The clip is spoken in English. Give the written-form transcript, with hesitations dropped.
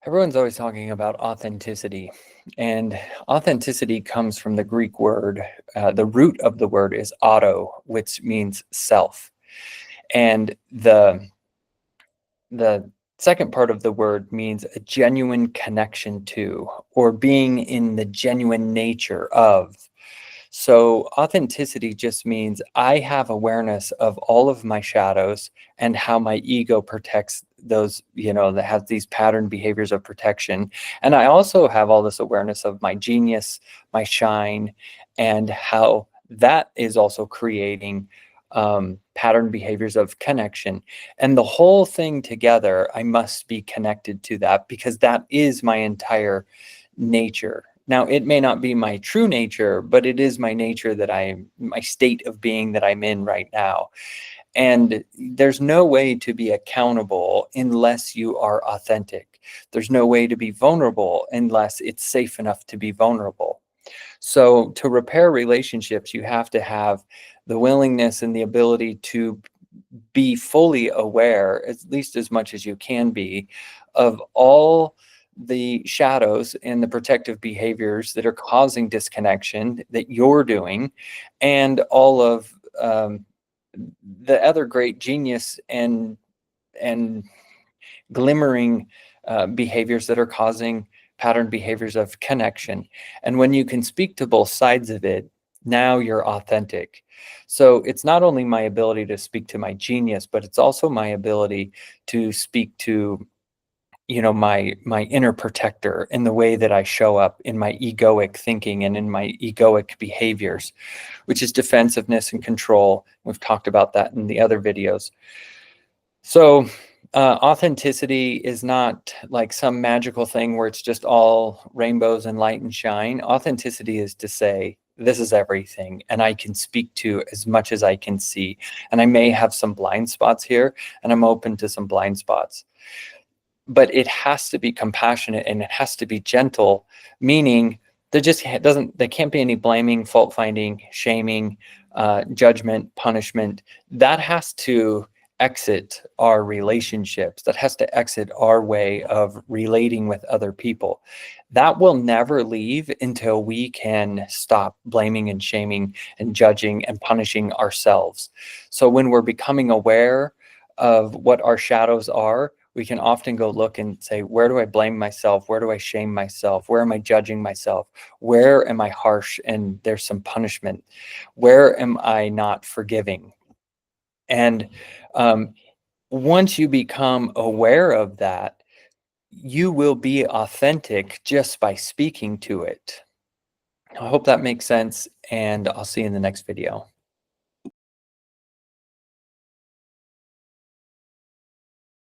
Everyone's always talking about authenticity, and authenticity comes from the Greek word. The root of the word is auto, which means self. And the second part of the word means a genuine connection to, or being in the genuine nature of. So authenticity just means I have awareness of all of my shadows and how my ego protects those, that have these pattern behaviors of protection. And I also have all this awareness of my genius, my shine, and how that is also creating pattern behaviors of connection. And the whole thing together, I must be connected to that because that is my entire nature. Now, it may not be my true nature, but it is my nature my state of being that I'm in right now. And there's no way to be accountable unless you are authentic. There's no way to be vulnerable unless it's safe enough to be vulnerable. So to repair relationships, you have to have the willingness and the ability to be fully aware, at least as much as you can be, of all the shadows and the protective behaviors that are causing disconnection that you're doing, and all of the other great genius and glimmering behaviors that are causing pattern behaviors of connection. And when you can speak to both sides of it, now you're authentic. So it's not only my ability to speak to my genius, but it's also my ability to speak to my inner protector in the way that I show up in my egoic thinking and in my egoic behaviors, which is defensiveness and control. We've talked about that in the other videos. So authenticity is not like some magical thing where it's just all rainbows and light and shine. Authenticity is to say, this is everything, and I can speak to as much as I can see. And I may have some blind spots here, and I'm open to some blind spots. But it has to be compassionate and it has to be gentle, meaning there can't be any blaming, fault finding, shaming, judgment, punishment. That has to exit our relationships. That has to exit our way of relating with other people. That will never leave until we can stop blaming and shaming and judging and punishing ourselves. So when we're becoming aware of what our shadows are, we can often go look and say, where do I blame myself? Where do I shame myself? Where am I judging myself? Where am I harsh and there's some punishment? Where am I not forgiving? And once you become aware of that, you will be authentic just by speaking to it. I hope that makes sense, and I'll see you in the next video.